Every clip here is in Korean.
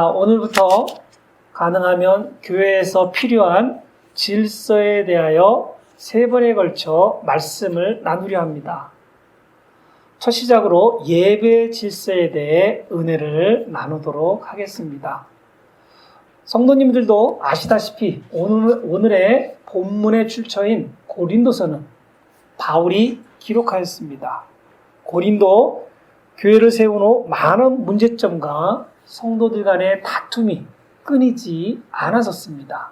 오늘부터 가능하면 교회에서 필요한 질서에 대하여 3번에 걸쳐 말씀을 나누려 합니다. 첫 시작으로 예배 질서에 대해 은혜를 나누도록 하겠습니다. 성도님들도 아시다시피 오늘의 본문의 출처인 고린도서는 바울이 기록하였습니다. 고린도 교회를 세운 후 많은 문제점과 성도들 간의 다툼이 끊이지 않았었습니다.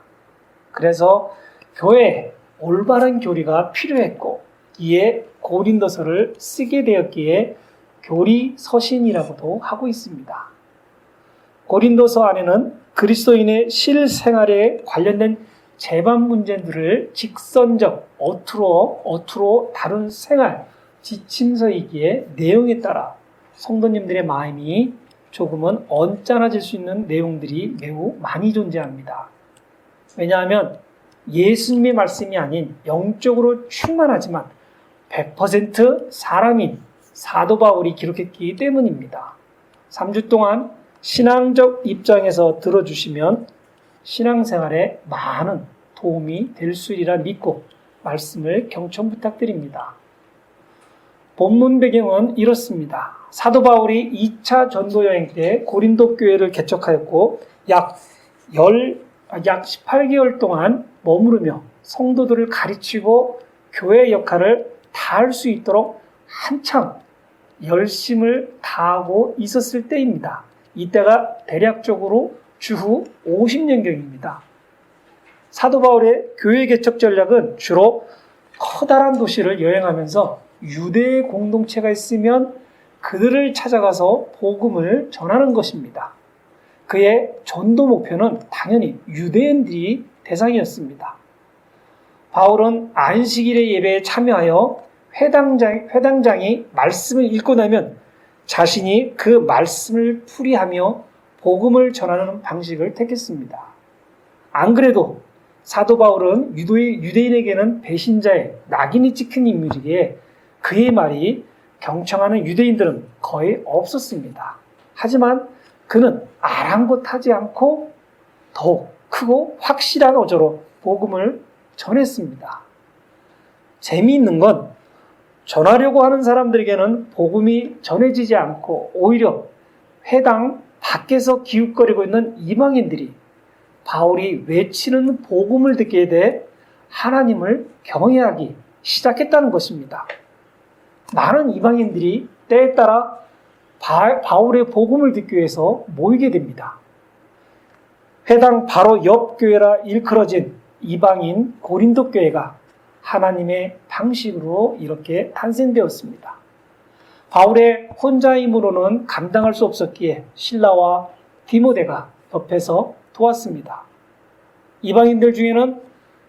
그래서 교회에 올바른 교리가 필요했고 이에 고린도서를 쓰게 되었기에 교리서신이라고도 하고 있습니다. 고린도서 안에는 그리스도인의 실생활에 관련된 재반 문제들을 직선적 어투로 다룬 생활 지침서이기에 내용에 따라 성도님들의 마음이 조금은 언짢아질 수 있는 내용들이 매우 많이 존재합니다. 왜냐하면 예수님의 말씀이 아닌 영적으로 충만하지만 100% 사람인 사도 바울이 기록했기 때문입니다. 3주 동안 신앙적 입장에서 들어주시면 신앙생활에 많은 도움이 될 수 있으리라 믿고 말씀을 경청 부탁드립니다. 본문 배경은 이렇습니다. 사도 바울이 2차 전도 여행 때 고린도 교회를 개척하였고 약 18개월 동안 머무르며 성도들을 가르치고 교회 역할을 다할 수 있도록 한참 열심을 다하고 있었을 때입니다. 이때가 대략적으로 주후 50년경입니다. 사도 바울의 교회 개척 전략은 주로 커다란 도시를 여행하면서 유대의 공동체가 있으면 그들을 찾아가서 복음을 전하는 것입니다. 그의 전도 목표는 당연히 유대인들이 대상이었습니다. 바울은 안식일의 예배에 참여하여 회당장이 말씀을 읽고 나면 자신이 그 말씀을 풀이하며 복음을 전하는 방식을 택했습니다. 안 그래도 사도 바울은 유대인에게는 배신자의 낙인이 찍힌 인물이기에 그의 말이 경청하는 유대인들은 거의 없었습니다. 하지만 그는 아랑곳하지 않고 더욱 크고 확실한 어조로 복음을 전했습니다. 재미있는 건 전하려고 하는 사람들에게는 복음이 전해지지 않고 오히려 회당 밖에서 기웃거리고 있는 이방인들이 바울이 외치는 복음을 듣게 돼 하나님을 경외하기 시작했다는 것입니다. 많은 이방인들이 때에 따라 바울의 복음을 듣기 위해서 모이게 됩니다. 회당 바로 옆 교회라 일컬어진 이방인 고린도 교회가 하나님의 방식으로 이렇게 탄생되었습니다. 바울의 혼자임으로는 감당할 수 없었기에 실라와 디모데가 옆에서 도왔습니다. 이방인들 중에는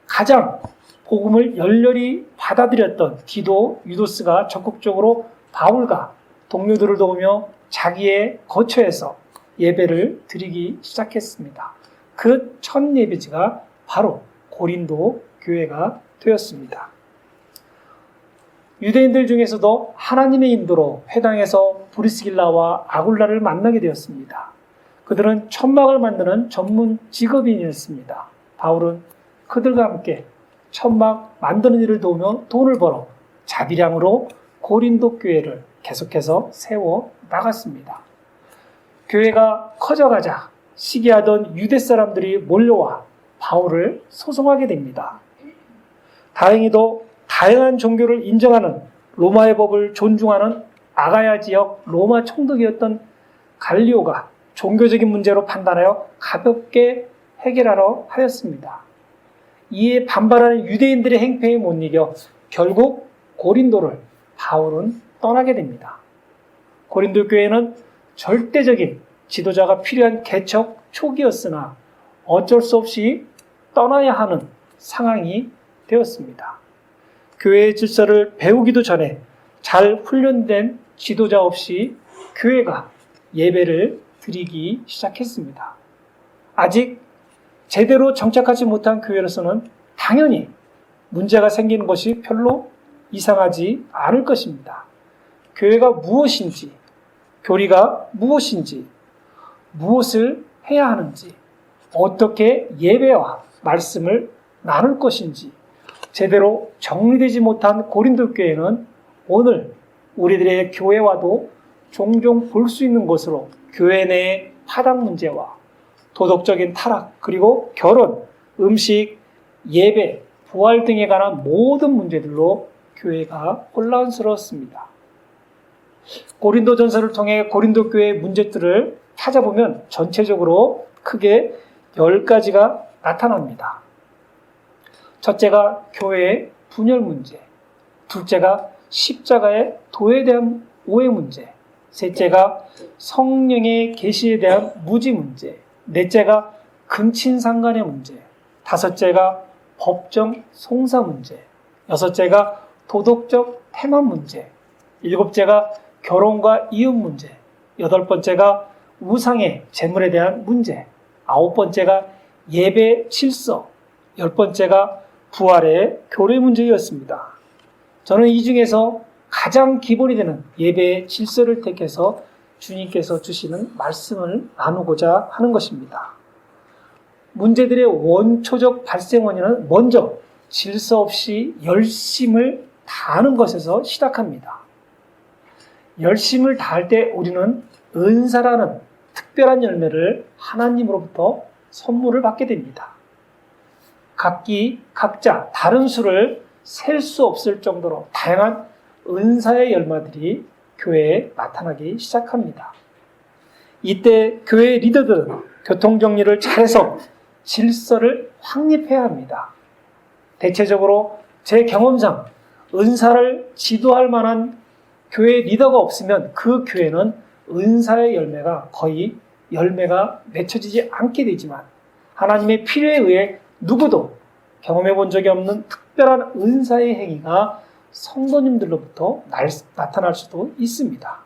가장 복음을 열렬히 받아들였던 디도 유도스가 적극적으로 바울과 동료들을 도우며 자기의 거처에서 예배를 드리기 시작했습니다. 그 첫 예배지가 바로 고린도 교회가 되었습니다. 유대인들 중에서도 하나님의 인도로 회당에서 브리스길라와 아굴라를 만나게 되었습니다. 그들은 천막을 만드는 전문 직업인이었습니다. 바울은 그들과 함께 천막 만드는 일을 도우며 돈을 벌어 자비량으로 고린도 교회를 계속해서 세워 나갔습니다. 교회가 커져가자 시기하던 유대 사람들이 몰려와 바울을 소송하게 됩니다. 다행히도 다양한 종교를 인정하는 로마의 법을 존중하는 아가야 지역 로마 총독이었던 갈리오가 종교적인 문제로 판단하여 가볍게 해결하려 하였습니다. 이에 반발하는 유대인들의 행패에 못 이겨 결국 고린도를 바울은 떠나게 됩니다. 고린도 교회는 절대적인 지도자가 필요한 개척 초기였으나 어쩔 수 없이 떠나야 하는 상황이 되었습니다. 교회의 질서를 배우기도 전에 잘 훈련된 지도자 없이 교회가 예배를 드리기 시작했습니다. 아직 제대로 정착하지 못한 교회로서는 당연히 문제가 생기는 것이 별로 이상하지 않을 것입니다. 교회가 무엇인지, 교리가 무엇인지, 무엇을 해야 하는지, 어떻게 예배와 말씀을 나눌 것인지 제대로 정리되지 못한 고린도 교회는 오늘 우리들의 교회와도 종종 볼 수 있는 것으로 교회 내의 파당 문제와 도덕적인 타락, 그리고 결혼, 음식, 예배, 부활 등에 관한 모든 문제들로 교회가 혼란스러웠습니다. 고린도전서를 통해 고린도 교회의 문제들을 찾아보면 전체적으로 크게 10가지가 나타납니다. 첫째가 교회의 분열 문제, 둘째가 십자가의 도에 대한 오해 문제, 셋째가 성령의 계시에 대한 무지 문제, 넷째가 근친상간의 문제, 다섯째가 법정 송사 문제, 여섯째가 도덕적 태만 문제, 일곱째가 결혼과 이웃 문제, 여덟 번째가 우상의 재물에 대한 문제, 아홉 번째가 예배 질서, 열 번째가 부활의 교례 문제였습니다. 저는 이 중에서 가장 기본이 되는 예배의 질서를 택해서 주님께서 주시는 말씀을 나누고자 하는 것입니다. 문제들의 원초적 발생 원인은 먼저 질서 없이 열심을 다하는 것에서 시작합니다. 열심을 다할 때 우리는 은사라는 특별한 열매를 하나님으로부터 선물을 받게 됩니다. 각자 다른 수를 셀 수 없을 정도로 다양한 은사의 열매들이 교회에 나타나기 시작합니다. 이때 교회 리더들은 교통정리를 잘해서 질서를 확립해야 합니다. 대체적으로 제 경험상 은사를 지도할 만한 교회 리더가 없으면 그 교회는 은사의 열매가 거의 열매가 맺혀지지 않게 되지만 하나님의 필요에 의해 누구도 경험해 본 적이 없는 특별한 은사의 행위가 성도님들로부터 나타날 수도 있습니다.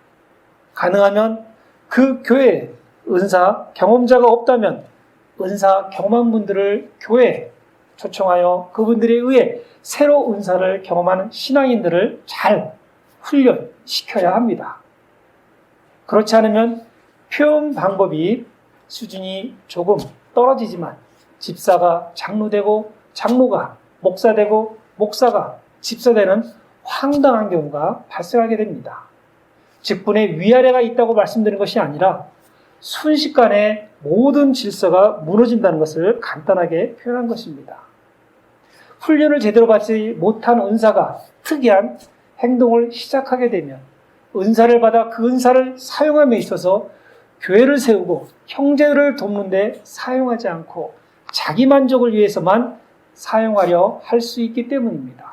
가능하면 그 교회에 은사 경험자가 없다면 은사 경험한 분들을 교회에 초청하여 그분들에 의해 새로 은사를 경험하는 신앙인들을 잘 훈련시켜야 합니다. 그렇지 않으면 표현 방법이 수준이 조금 떨어지지만 집사가 장로되고 장로가 목사되고 목사가 집사되는 황당한 경우가 발생하게 됩니다. 직분에 위아래가 있다고 말씀드린 것이 아니라 순식간에 모든 질서가 무너진다는 것을 간단하게 표현한 것입니다. 훈련을 제대로 받지 못한 은사가 특이한 행동을 시작하게 되면 은사를 받아 그 은사를 사용함에 있어서 교회를 세우고 형제를 돕는 데 사용하지 않고 자기 만족을 위해서만 사용하려 할 수 있기 때문입니다.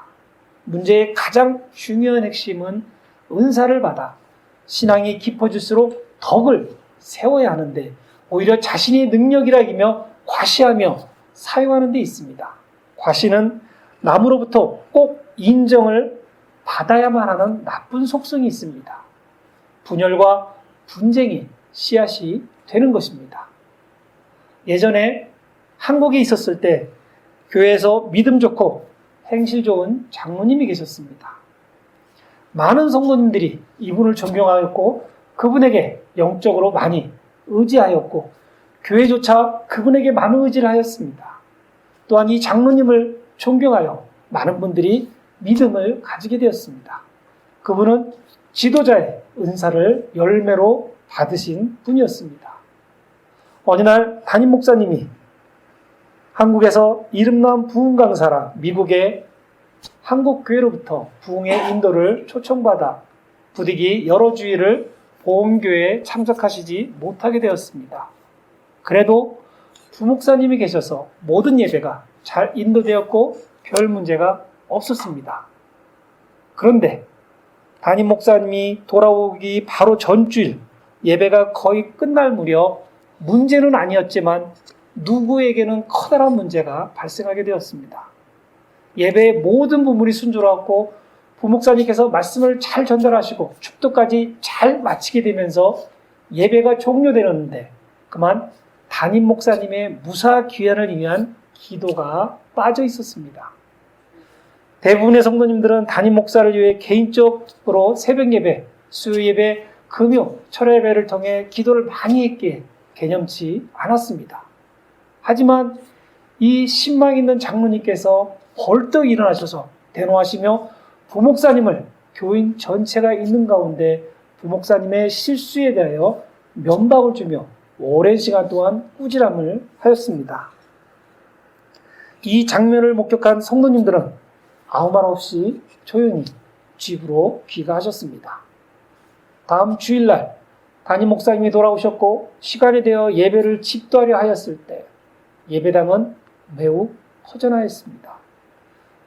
문제의 가장 중요한 핵심은 은사를 받아 신앙이 깊어질수록 덕을 세워야 하는데 오히려 자신의 능력이라기며 과시하며 사용하는 데 있습니다. 과시는 남으로부터 꼭 인정을 받아야만 하는 나쁜 속성이 있습니다. 분열과 분쟁이 씨앗이 되는 것입니다. 예전에 한국에 있었을 때 교회에서 믿음 좋고 행실 좋은 장로님이 계셨습니다. 많은 성도님들이 이분을 존경하였고 그분에게 영적으로 많이 의지하였고 교회조차 그분에게 많은 의지를 하였습니다. 또한 이 장로님을 존경하여 많은 분들이 믿음을 가지게 되었습니다. 그분은 지도자의 은사를 열매로 받으신 분이었습니다. 어느 날 담임 목사님이 한국에서 이름난 부흥 강사라 미국의 한국교회로부터 부흥의 인도를 초청받아 부득이 여러 주일을 보험교회에 참석하시지 못하게 되었습니다. 그래도 부목사님이 계셔서 모든 예배가 잘 인도되었고 별 문제가 없었습니다. 그런데 담임 목사님이 돌아오기 바로 전주일 예배가 거의 끝날 무렵 문제는 아니었지만 누구에게는 커다란 문제가 발생하게 되었습니다. 예배의 모든 부분이 순조로웠고 부목사님께서 말씀을 잘 전달하시고 축도까지 잘 마치게 되면서 예배가 종료되는데 그만 담임 목사님의 무사 귀환을 위한 기도가 빠져 있었습니다. 대부분의 성도님들은 담임 목사를 위해 개인적으로 새벽 예배, 수요 예배, 금요, 철야 예배를 통해 기도를 많이 했기에 개념치 않았습니다. 하지만 이 신망 있는 장로님께서 벌떡 일어나셔서 대노하시며 부목사님을 교인 전체가 있는 가운데 부목사님의 실수에 대하여 면박을 주며 오랜 시간 동안 꾸지람을 하였습니다. 이 장면을 목격한 성도님들은 아무 말 없이 조용히 집으로 귀가하셨습니다. 다음 주일날 담임 목사님이 돌아오셨고 시간이 되어 예배를 집도하려 하였을 때 예배당은 매우 허전하였습니다.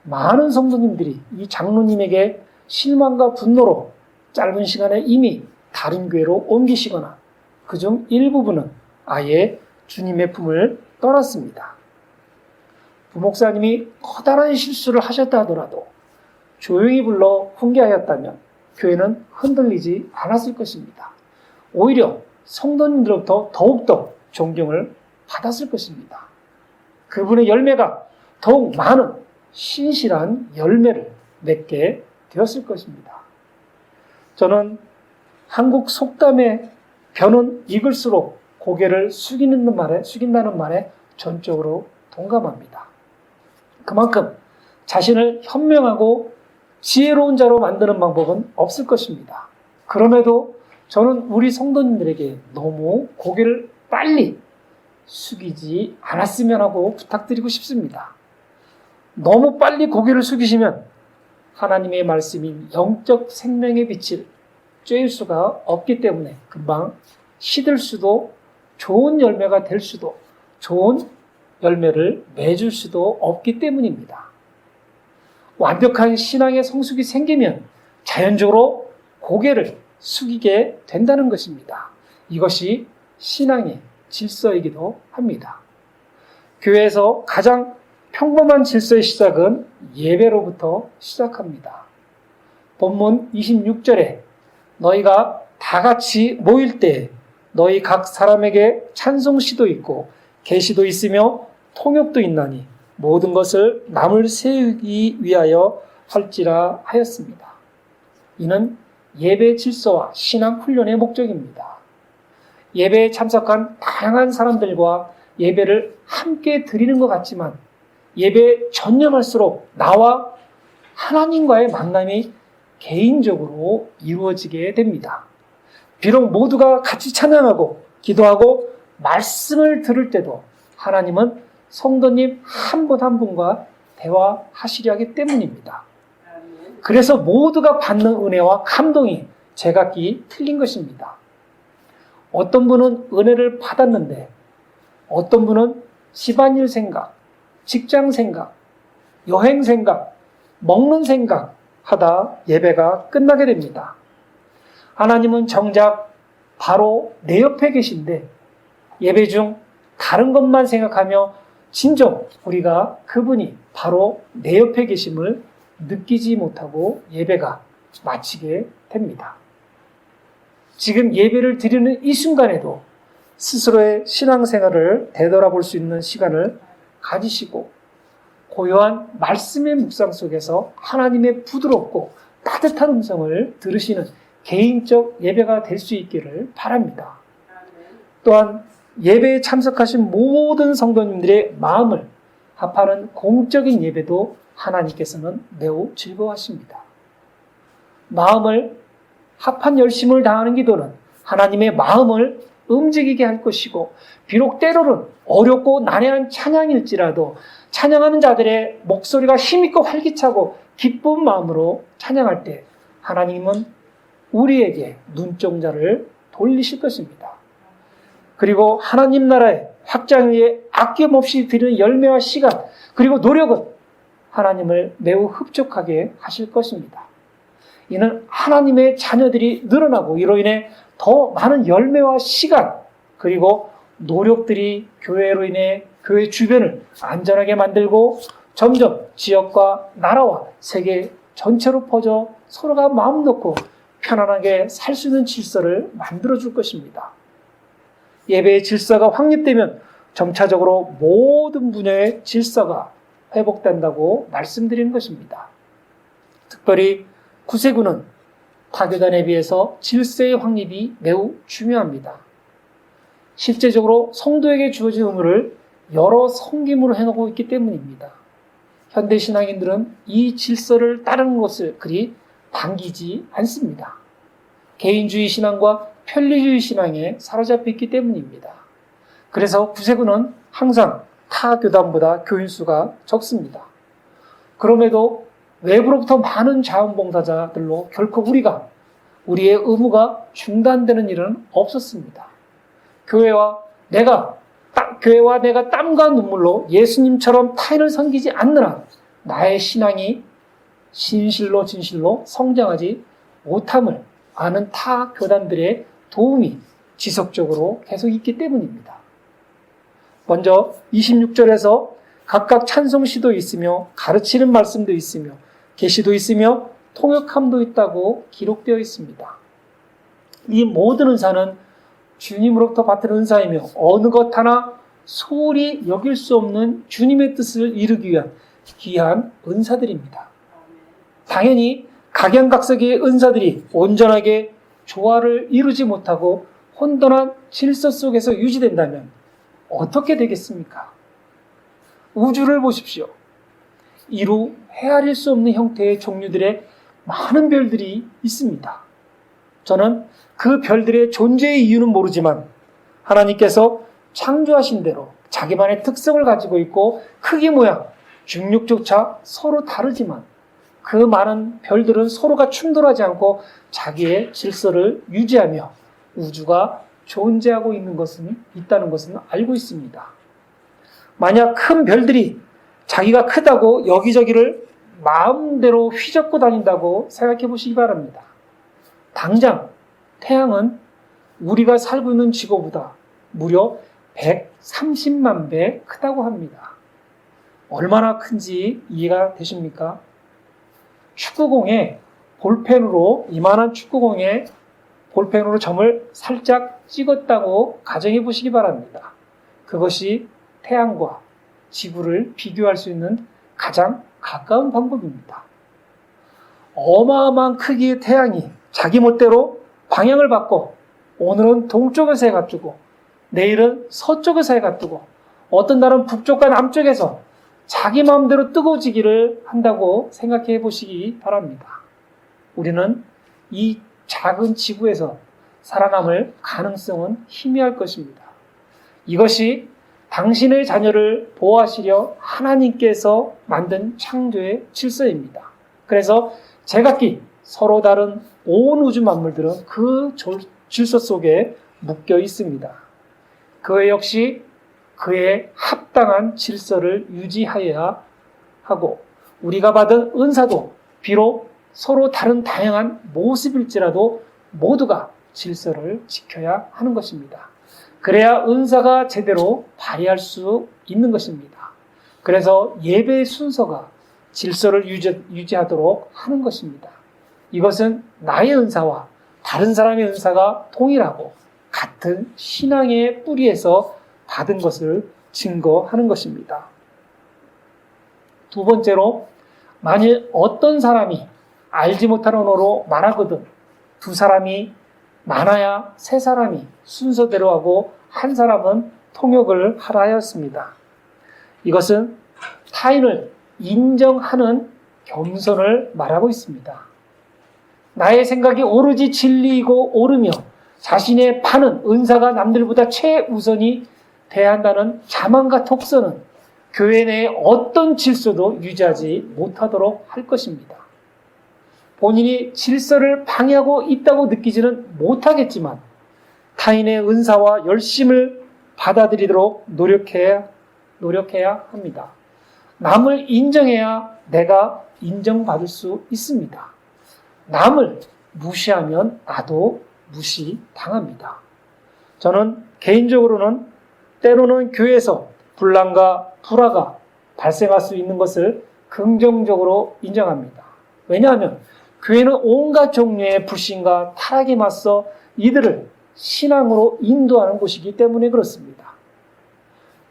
많은 성도님들이 이 장로님에게 실망과 분노로 짧은 시간에 이미 다른 교회로 옮기시거나 그중 일부분은 아예 주님의 품을 떠났습니다. 부목사님이 커다란 실수를 하셨다 하더라도 조용히 불러 훈계하였다면 교회는 흔들리지 않았을 것입니다. 오히려 성도님들로부터 더욱더 존경을 받았을 것입니다. 그분의 열매가 더욱 많은 신실한 열매를 맺게 되었을 것입니다. 저는 한국 속담에 변은 익을수록 고개를 숙인다는 말에 전적으로 동감합니다. 그만큼 자신을 현명하고 지혜로운 자로 만드는 방법은 없을 것입니다. 그럼에도 저는 우리 성도님들에게 너무 고개를 빨리 숙이지 않았으면 하고 부탁드리고 싶습니다. 너무 빨리 고개를 숙이시면 하나님의 말씀인 영적 생명의 빛을 쬐일 수가 없기 때문에 금방 시들 수도 좋은 열매가 될 수도 좋은 열매를 맺을 수도 없기 때문입니다. 완벽한 신앙의 성숙이 생기면 자연적으로 고개를 숙이게 된다는 것입니다. 이것이 신앙의 질서이기도 합니다. 교회에서 가장 평범한 질서의 시작은 예배로부터 시작합니다. 본문 26절에 너희가 다 같이 모일 때 너희 각 사람에게 찬송시도 있고 계시도 있으며 통역도 있나니 모든 것을 남을 세우기 위하여 할지라 하였습니다. 이는 예배 질서와 신앙 훈련의 목적입니다. 예배에 참석한 다양한 사람들과 예배를 함께 드리는 것 같지만 예배에 전념할수록 나와 하나님과의 만남이 개인적으로 이루어지게 됩니다. 비록 모두가 같이 찬양하고 기도하고 말씀을 들을 때도 하나님은 성도님 한 분 한 분과 대화하시려 하기 때문입니다. 그래서 모두가 받는 은혜와 감동이 제각기 틀린 것입니다. 어떤 분은 은혜를 받았는데 어떤 분은 집안일 생각, 직장 생각, 여행 생각, 먹는 생각 하다 예배가 끝나게 됩니다. 하나님은 정작 바로 내 옆에 계신데 예배 중 다른 것만 생각하며 진정 우리가 그분이 바로 내 옆에 계심을 느끼지 못하고 예배가 마치게 됩니다. 지금 예배를 드리는 이 순간에도 스스로의 신앙생활을 되돌아볼 수 있는 시간을 가지시고 고요한 말씀의 묵상 속에서 하나님의 부드럽고 따뜻한 음성을 들으시는 개인적 예배가 될 수 있기를 바랍니다. 또한 예배에 참석하신 모든 성도님들의 마음을 합하는 공적인 예배도 하나님께서는 매우 즐거워하십니다. 마음을 합한 열심을 다하는 기도는 하나님의 마음을 움직이게 할 것이고 비록 때로는 어렵고 난해한 찬양일지라도 찬양하는 자들의 목소리가 힘있고 활기차고 기쁜 마음으로 찬양할 때 하나님은 우리에게 눈동자를 돌리실 것입니다. 그리고 하나님 나라의 확장 위에 아낌없이 드리는 열매와 시간 그리고 노력은 하나님을 매우 흡족하게 하실 것입니다. 이는 하나님의 자녀들이 늘어나고 이로 인해 더 많은 열매와 시간 그리고 노력들이 교회로 인해 교회 주변을 안전하게 만들고 점점 지역과 나라와 세계 전체로 퍼져 서로가 마음 놓고 편안하게 살 수 있는 질서를 만들어줄 것입니다. 예배의 질서가 확립되면 점차적으로 모든 분야의 질서가 회복된다고 말씀드리는 것입니다. 특별히 구세군은 타교단에 비해서 질서의 확립이 매우 중요합니다. 실제적으로 성도에게 주어진 의무를 여러 섬김으로 행하고 있기 때문입니다. 현대 신앙인들은 이 질서를 따르는 것을 그리 반기지 않습니다. 개인주의 신앙과 편리주의 신앙에 사로잡혀 있기 때문입니다. 그래서 구세군은 항상 타 교단보다 교인 수가 적습니다. 그럼에도 외부로부터 많은 자원봉사자들로 결코 우리의 의무가 중단되는 일은 없었습니다. 교회와 내가 땀과 눈물로 예수님처럼 타인을 섬기지 않는 한 나의 신앙이 진실로 성장하지 못함을 아는 타 교단들의 도움이 지속적으로 계속 있기 때문입니다. 먼저 26절에서 각각 찬송시도 있으며 가르치는 말씀도 있으며 계시도 있으며 통역함도 있다고 기록되어 있습니다. 이 모든 은사는 주님으로부터 받은 은사이며 어느 것 하나 소홀히 여길 수 없는 주님의 뜻을 이루기 위한 귀한 은사들입니다. 당연히 각양각색의 은사들이 온전하게 조화를 이루지 못하고 혼돈한 질서 속에서 유지된다면 어떻게 되겠습니까? 우주를 보십시오. 이루 헤아릴 수 없는 형태의 종류들의 많은 별들이 있습니다. 저는 그 별들의 존재의 이유는 모르지만 하나님께서 창조하신 대로 자기만의 특성을 가지고 있고 크기 모양, 중력조차 서로 다르지만 그 많은 별들은 서로가 충돌하지 않고 자기의 질서를 유지하며 우주가 존재하고 있다는 것은 알고 있습니다. 만약 큰 별들이 자기가 크다고 여기저기를 마음대로 휘젓고 다닌다고 생각해 보시기 바랍니다. 당장 태양은 우리가 살고 있는 지구보다 무려 130만 배 크다고 합니다. 얼마나 큰지 이해가 되십니까? 이만한 축구공에 볼펜으로 점을 살짝 찍었다고 가정해 보시기 바랍니다. 그것이 태양과 지구를 비교할 수 있는 가장 가까운 방법입니다. 어마어마한 크기의 태양이 자기 멋대로 방향을 바꿔 오늘은 동쪽에서 해가 뜨고 내일은 서쪽에서 해가 뜨고 어떤 날은 북쪽과 남쪽에서 자기 마음대로 뜨거워지기를 한다고 생각해 보시기 바랍니다. 우리는 이 작은 지구에서 살아남을 가능성은 희미할 것입니다. 이것이 당신의 자녀를 보호하시려 하나님께서 만든 창조의 질서입니다. 그래서 제각기 서로 다른 온 우주 만물들은 그 질서 속에 묶여 있습니다. 그 역시 그에 합당한 질서를 유지하여야 하고 우리가 받은 은사도 비록 서로 다른 다양한 모습일지라도 모두가 질서를 지켜야 하는 것입니다. 그래야 은사가 제대로 발휘할 수 있는 것입니다. 그래서 예배의 순서가 질서를 유지하도록 하는 것입니다. 이것은 나의 은사와 다른 사람의 은사가 동일하고 같은 신앙의 뿌리에서 받은 것을 증거하는 것입니다. 두 번째로, 만일 어떤 사람이 알지 못한 언어로 말하거든 두 사람이 많아야 세 사람이 순서대로 하고 한 사람은 통역을 하라 하였습니다. 이것은 타인을 인정하는 겸손을 말하고 있습니다. 나의 생각이 오로지 진리이고 옳으며 자신의 파는 은사가 남들보다 최우선이 돼야 한다는 자만과 독서는 교회 내에 어떤 질서도 유지하지 못하도록 할 것입니다. 본인이 질서를 방해하고 있다고 느끼지는 못하겠지만 타인의 은사와 열심을 받아들이도록 노력해야 합니다. 남을 인정해야 내가 인정받을 수 있습니다. 남을 무시하면 나도 무시당합니다. 저는 개인적으로는 때로는 교회에서 분란과 불화가 발생할 수 있는 것을 긍정적으로 인정합니다. 왜냐하면 교회는 온갖 종류의 불신과 타락에 맞서 이들을 신앙으로 인도하는 곳이기 때문에 그렇습니다.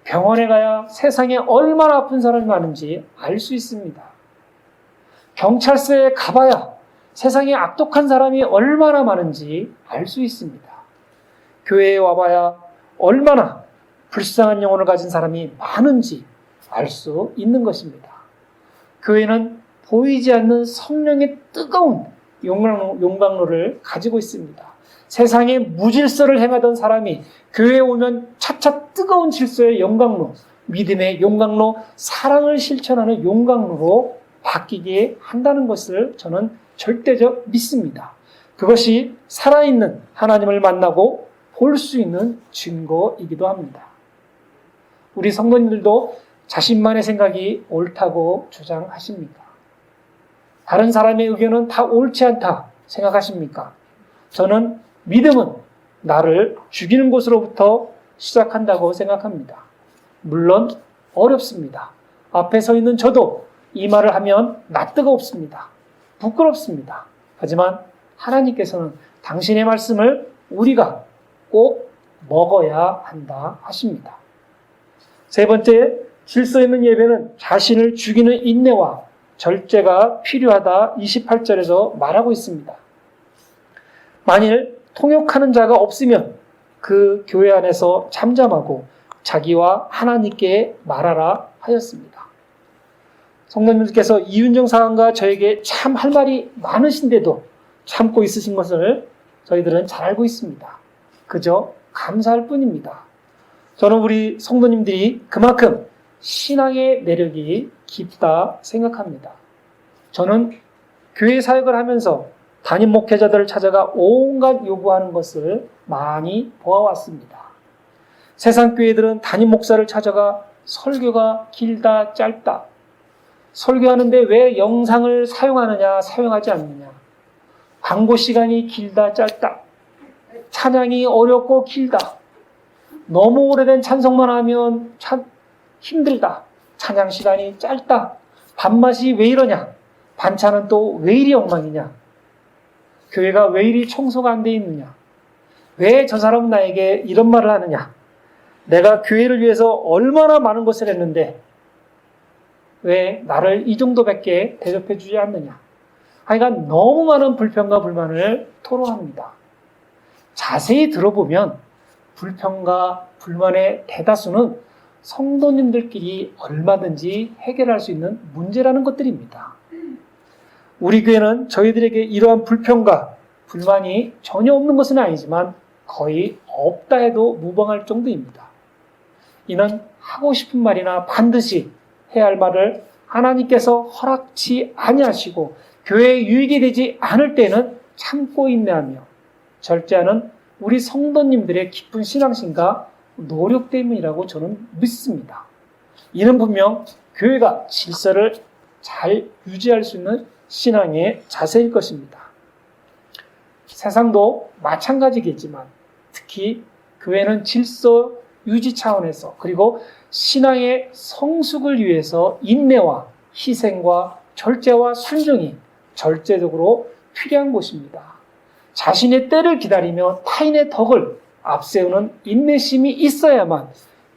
병원에 가야 세상에 얼마나 아픈 사람이 많은지 알 수 있습니다. 경찰서에 가봐야 세상에 악독한 사람이 얼마나 많은지 알 수 있습니다. 교회에 와봐야 얼마나 불쌍한 영혼을 가진 사람이 많은지 알 수 있는 것입니다. 교회는 보이지 않는 성령의 뜨거운 용광로를 가지고 있습니다. 세상에 무질서를 행하던 사람이 교회에 오면 차차 뜨거운 질서의 용광로, 믿음의 용광로, 사랑을 실천하는 용광로로 바뀌게 한다는 것을 저는 절대적 믿습니다. 그것이 살아있는 하나님을 만나고 볼 수 있는 증거이기도 합니다. 우리 성도님들도 자신만의 생각이 옳다고 주장하십니까? 다른 사람의 의견은 다 옳지 않다 생각하십니까? 저는 믿음은 나를 죽이는 것으로부터 시작한다고 생각합니다. 물론 어렵습니다. 앞에 서 있는 저도 이 말을 하면 낯뜨거 없습니다. 부끄럽습니다. 하지만 하나님께서는 당신의 말씀을 우리가 꼭 먹어야 한다 하십니다. 세 번째, 질서 있는 예배는 자신을 죽이는 인내와 절제가 필요하다 28절에서 말하고 있습니다. 만일 통역하는 자가 없으면 그 교회 안에서 잠잠하고 자기와 하나님께 말하라 하였습니다. 성도님들께서 이윤정 사관과 저에게 참 할 말이 많으신데도 참고 있으신 것을 저희들은 잘 알고 있습니다. 그저 감사할 뿐입니다. 저는 우리 성도님들이 그만큼 신앙의 매력이 깊다 생각합니다. 저는 교회 사역을 하면서 담임 목회자들을 찾아가 온갖 요구하는 것을 많이 보아왔습니다. 세상 교회들은 담임 목사를 찾아가 설교가 길다 짧다, 설교하는데 왜 영상을 사용하느냐 사용하지 않느냐, 광고 시간이 길다 짧다, 찬양이 어렵고 길다, 너무 오래된 찬송만 하면 참 힘들다, 찬양 시간이 짧다, 밥맛이 왜 이러냐, 반찬은 또 왜 이리 엉망이냐, 교회가 왜 이리 청소가 안 돼 있느냐, 왜 저 사람은 나에게 이런 말을 하느냐, 내가 교회를 위해서 얼마나 많은 것을 했는데 왜 나를 이 정도밖에 대접해 주지 않느냐. 하여간 너무 많은 불평과 불만을 토로합니다. 자세히 들어보면 불평과 불만의 대다수는 성도님들끼리 얼마든지 해결할 수 있는 문제라는 것들입니다. 우리 교회는 저희들에게 이러한 불평과 불만이 전혀 없는 것은 아니지만 거의 없다 해도 무방할 정도입니다. 이는 하고 싶은 말이나 반드시 해야 할 말을 하나님께서 허락치 아니하시고 교회에 유익이 되지 않을 때는 참고 인내하며 절제하는 우리 성도님들의 깊은 신앙심과 노력 때문이라고 저는 믿습니다. 이는 분명 교회가 질서를 잘 유지할 수 있는 신앙의 자세일 것입니다. 세상도 마찬가지겠지만 특히 교회는 질서 유지 차원에서 그리고 신앙의 성숙을 위해서 인내와 희생과 절제와 순종이 절제적으로 필요한 곳입니다. 자신의 때를 기다리며 타인의 덕을 앞세우는 인내심이 있어야만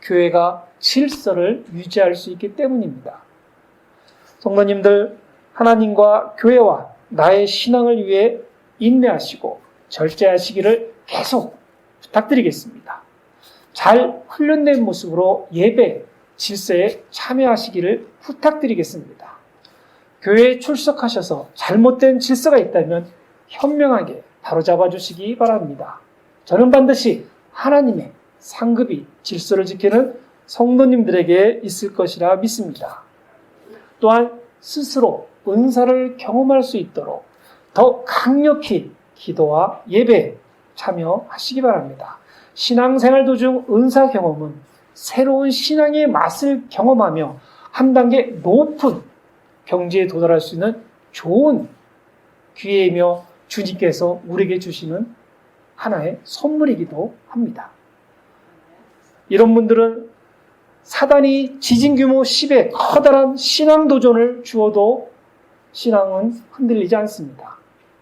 교회가 질서를 유지할 수 있기 때문입니다. 성도님들, 하나님과 교회와 나의 신앙을 위해 인내하시고 절제하시기를 계속 부탁드리겠습니다. 잘 훈련된 모습으로 예배, 질서에 참여하시기를 부탁드리겠습니다. 교회에 출석하셔서 잘못된 질서가 있다면 현명하게 바로잡아 주시기 바랍니다. 저는 반드시 하나님의 상급이 질서를 지키는 성도님들에게 있을 것이라 믿습니다. 또한 스스로 은사를 경험할 수 있도록 더 강력히 기도와 예배에 참여하시기 바랍니다. 신앙생활 도중 은사 경험은 새로운 신앙의 맛을 경험하며 한 단계 높은 경지에 도달할 수 있는 좋은 기회이며 주님께서 우리에게 주시는 하나의 선물이기도 합니다. 이런 분들은 사단이 지진 규모 10의 커다란 신앙 도전을 주어도 신앙은 흔들리지 않습니다.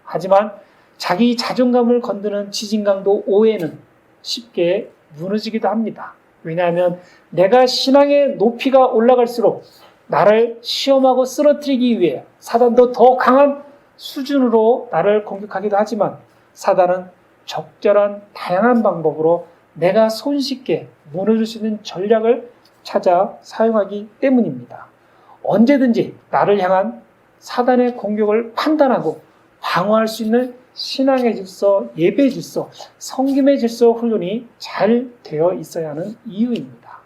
하지만 자기 자존감을 건드는 지진 강도 5에는 쉽게 무너지기도 합니다. 왜냐하면 내가 신앙의 높이가 올라갈수록 나를 시험하고 쓰러뜨리기 위해 사단도 더 강한 수준으로 나를 공격하기도 하지만 사단은 적절한 다양한 방법으로 내가 손쉽게 무너질 수 있는 전략을 찾아 사용하기 때문입니다. 언제든지 나를 향한 사단의 공격을 판단하고 방어할 수 있는 신앙의 질서, 예배의 질서, 섬김의 질서 훈련이 잘 되어 있어야 하는 이유입니다.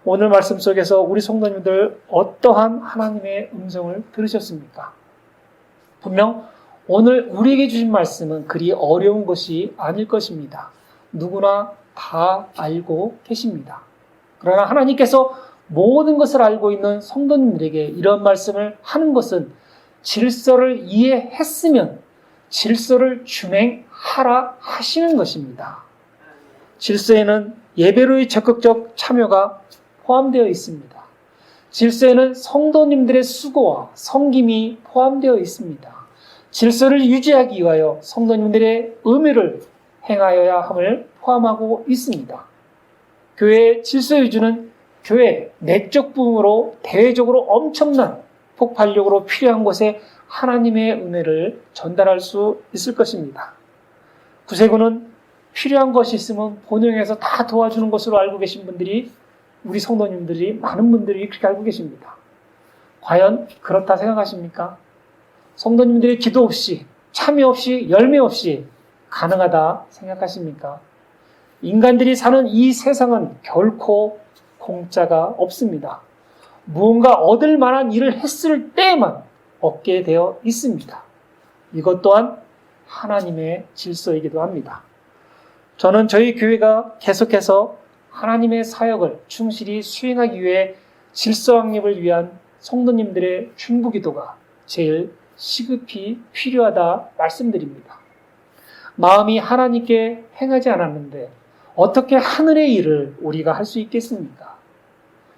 오늘 말씀 속에서 우리 성도님들 어떠한 하나님의 음성을 들으셨습니까? 분명 오늘 우리에게 주신 말씀은 그리 어려운 것이 아닐 것입니다. 누구나 다 알고 계십니다. 그러나 하나님께서 모든 것을 알고 있는 성도님들에게 이런 말씀을 하는 것은 질서를 이해했으면 질서를 준행하라 하시는 것입니다. 질서에는 예배로의 적극적 참여가 포함되어 있습니다. 질서에는 성도님들의 수고와 섬김이 포함되어 있습니다. 질서를 유지하기 위하여 성도님들의 의무를 행하여야 함을 포함하고 있습니다. 교회의 질서 유지는 교회 내적 부흥으로 대외적으로 엄청난 폭발력으로 필요한 곳에 하나님의 은혜를 전달할 수 있을 것입니다. 구세군은 필요한 것이 있으면 본영에서 다 도와주는 것으로 알고 계신 분들이 우리 성도님들이 많은 분들이 그렇게 알고 계십니다. 과연 그렇다 생각하십니까? 성도님들의 기도 없이 참여 없이 열매 없이 가능하다 생각하십니까? 인간들이 사는 이 세상은 결코 공짜가 없습니다. 무언가 얻을 만한 일을 했을 때만 얻게 되어 있습니다. 이것 또한 하나님의 질서이기도 합니다. 저는 저희 교회가 계속해서 하나님의 사역을 충실히 수행하기 위해 질서 확립을 위한 성도님들의 중보기도가 제일 시급히 필요하다 말씀드립니다. 마음이 하나님께 행하지 않았는데 어떻게 하늘의 일을 우리가 할 수 있겠습니까?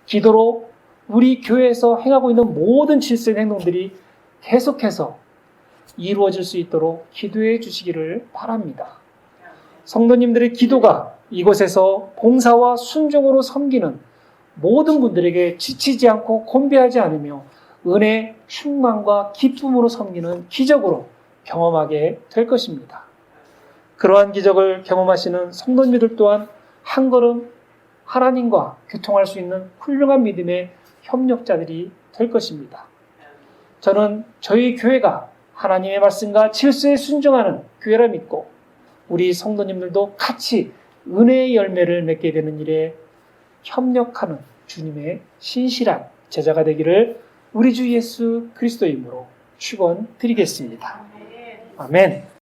기도로 우리 교회에서 행하고 있는 모든 질서의 행동들이 계속해서 이루어질 수 있도록 기도해 주시기를 바랍니다. 성도님들의 기도가 이곳에서 봉사와 순종으로 섬기는 모든 분들에게 지치지 않고 곤배하지 않으며 은혜, 충만과 기쁨으로 섬기는 기적으로 경험하게 될 것입니다. 그러한 기적을 경험하시는 성도님들 또한 한 걸음 하나님과 교통할 수 있는 훌륭한 믿음의 협력자들이 될 것입니다. 저는 저희 교회가 하나님의 말씀과 질서에 순종하는 교회라 믿고 우리 성도님들도 같이 은혜의 열매를 맺게 되는 일에 협력하는 주님의 신실한 제자가 되기를 우리 주 예수 그리스도의 이름으로 축원드리겠습니다. 아멘.